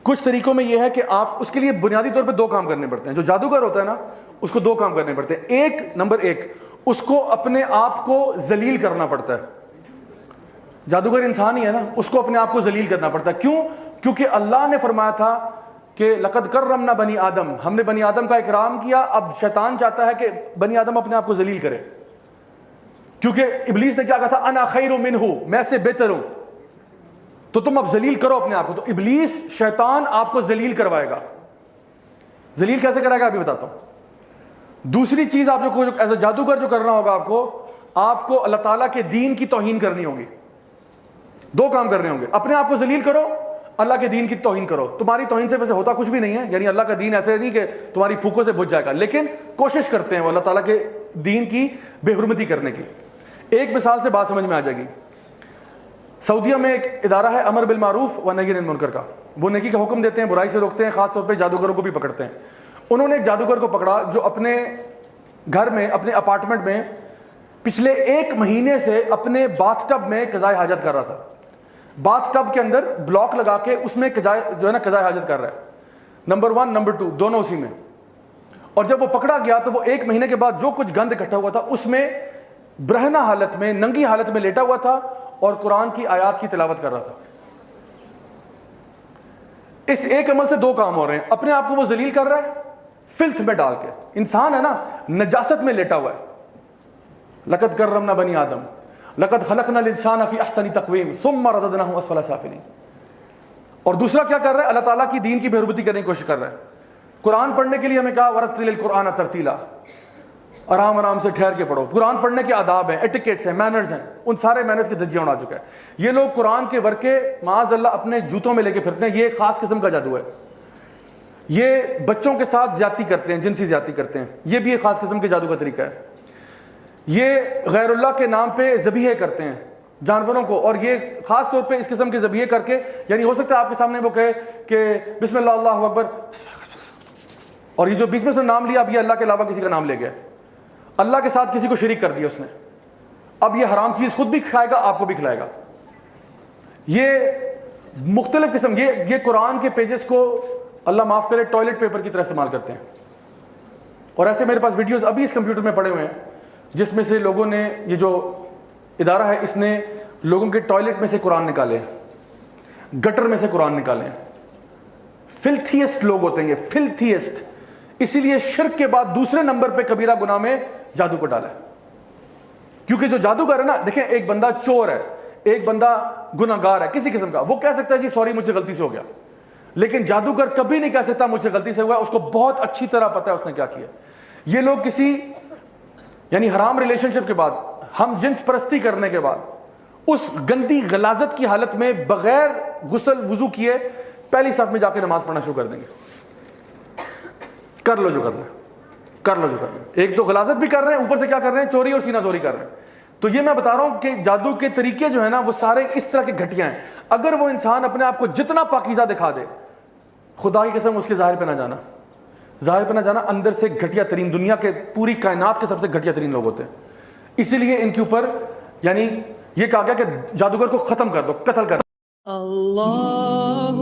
کچھ طریقوں میں یہ ہے کہ آپ اس کے لیے بنیادی طور پہ دو کام کرنے پڑتے ہیں. جو جادوگر ہوتا ہے نا اس کو دو کام کرنے پڑتے ہیں. نمبر ایک اس کو اپنے آپ کو ذلیل کرنا پڑتا ہے. جادوگر انسان ہی ہے نا, اس کو اپنے آپ کو ذلیل کرنا پڑتا ہے. کیوں؟ کیونکہ اللہ نے فرمایا تھا کہ لقد کرمنا بنی آدم, ہم نے بنی آدم کا اکرام کیا. اب شیطان چاہتا ہے کہ بنی آدم اپنے آپ کو ذلیل کرے, کیونکہ ابلیس نے کیا کہا تھا, انا خیر منہ, میں سے بہتر ہوں, تو تم اب ذلیل کرو اپنے آپ کو. تو ابلیس شیطان آپ کو ذلیل کروائے گا. ذلیل کیسے کرائے گا ابھی بتاتا ہوں. دوسری چیز آپ جو ایز اے جادوگر جو کرنا ہوگا, آپ کو اللہ تعالیٰ کے دین کی توہین کرنی ہوگی. دو کام کرنے ہوں گے, اپنے آپ کو ذلیل کرو, اللہ کے دین کی توہین کرو. تمہاری توہین سے ویسے ہوتا کچھ بھی نہیں ہے, یعنی اللہ کا دین ایسے نہیں کہ تمہاری پھوکوں سے بجھ جائے گا, لیکن کوشش کرتے ہیں وہ اللہ تعالیٰ کے دین کی بے حرمتی کرنے کی. ایک مثال سے بات سمجھ میں آ جائے گی. سعودیہ میں ایک ادارہ ہے امر بالمعروف و نہی عن المنکر کا. وہ نیکی کا حکم دیتے ہیں, برائی سے روکتے ہیں, خاص طور پہ جادوگروں کو بھی پکڑتے ہیں. انہوں نے ایک جادوگر کو پکڑا جو اپنے گھر میں, اپنے اپارٹمنٹ میں پچھلے 1 مہینے سے اپنے باتھ ٹب میں قضائے حاجت کر رہا تھا. باتھ ٹب کے اندر بلاک لگا کے اس میں قضائے حاجت کر رہا ہے. نمبر 1 نمبر 2 دونوں اسی میں. اور جب وہ پکڑا گیا تو وہ 1 مہینے کے بعد جو کچھ گند اکٹھا ہوا تھا اس میں برہنہ حالت میں, ننگی حالت میں لیٹا ہوا تھا اور قرآن کی آیات کی تلاوت کر رہا تھا. اس ایک عمل سے دو کام ہو رہے ہیں. اپنے آپ کو وہ ذلیل کر رہا ہے فلتھ میں ڈال کے. انسان ہے نا, نجاست میں لیٹا ہوا ہے. لقد کرمنا بنی آدم لقد خلقنا الانسان فی احسن تقویم ثم رددناہ اسفل سافلین. اور دوسرا کیا کر رہا ہے, اللہ تعالیٰ کی دین کی بے حرمتی کرنے کی کوشش کر رہا ہے. قرآن پڑھنے کے لیے ہمیں کہا ورتل القرآن ترتیلا, آرام آرام سے ٹھہر کے پڑھو. قرآن پڑھنے کے آداب ہیں, ایٹیکیٹس ہیں, مینرز ہیں, ان سارے مینرز کی دھجیاں اڑا چکا ہے. یہ لوگ قرآن کے ورقے معاذ اللہ اپنے جوتوں میں لے کے پھرتے ہیں. یہ ایک خاص قسم کا جادو ہے. یہ بچوں کے ساتھ زیادتی کرتے ہیں, جنسی زیادتی کرتے ہیں. یہ بھی ایک خاص قسم کے جادو کا طریقہ ہے. یہ غیر اللہ کے نام پہ ذبیحے کرتے ہیں جانوروں کو, اور یہ خاص طور پہ اس قسم کے ذبیحے کر کے, یعنی ہو سکتا ہے آپ کے سامنے وہ کہے کہ بسم اللہ اللہ اکبر, اور یہ جو بیچ میں سے نام لیا اب یہ اللہ کے علاوہ کسی کا نام لے گیا, اللہ کے ساتھ کسی کو شریک کر دیا اس نے. اب یہ حرام چیز خود بھی کھائے گا, آپ کو بھی کھلائے گا. یہ مختلف قسم, یہ قرآن کے پیجز کو اللہ معاف کرے ٹوائلٹ پیپر کی طرح استعمال کرتے ہیں. اور ایسے میرے پاس ویڈیوز ابھی اس کمپیوٹر میں پڑے ہوئے ہیں جس میں سے لوگوں نے, یہ جو ادارہ ہے اس نے لوگوں کے ٹوائلٹ میں سے قرآن نکالے, گٹر میں سے قرآن نکالے. فلتھیسٹ لوگ ہوتے ہیں یہ, فلتھیسٹ. اسی لیے شرک کے بعد دوسرے نمبر پہ کبیرہ گناہ میں جادو کو ڈالا ہے. کیونکہ جو جادوگر ہے نا, دیکھیں ایک بندہ چور ہے, ایک بندہ گناہگار ہے کسی قسم کا, وہ کہہ سکتا ہے جی سوری مجھ سے غلطی سے ہو گیا. لیکن جادوگر کبھی نہیں کہہ سکتا مجھ سے غلطی سے ہوا ہے, اس کو بہت اچھی طرح پتا ہے اس نے کیا کیا. یہ لوگ کسی یعنی حرام ریلیشن شپ کے بعد, ہم جنس پرستی کرنے کے بعد, اس گندی غلاظت کی حالت میں بغیر غسل وضو کیے پہلی صف میں جا کے نماز پڑھنا شروع کر دیں گے. کر لو جو کرنا ہے, کر لو جو کرنا ہے. ایک تو غلاظت بھی کر رہے ہیں, اوپر سے کیا کر رہے ہیں, چوری اور سینہ زوری کر رہے ہیں. تو یہ میں بتا رہا ہوں کہ جادو کے طریقے جو ہیں نا وہ سارے اس طرح کے گھٹیا ہیں. اگر وہ انسان اپنے آپ کو جتنا پاکیزہ دکھا دے, خدا کی قسم اس کے ظاہر پہ نہ جانا, ظاہر پہ نہ جانا, اندر سے گھٹیا ترین, دنیا کے پوری کائنات کے سب سے گھٹیا ترین لوگ ہوتے ہیں. اسی لیے ان کے اوپر یعنی یہ کہا گیا کہ جادوگر کو ختم کر دو, قتل کر دو. اللہ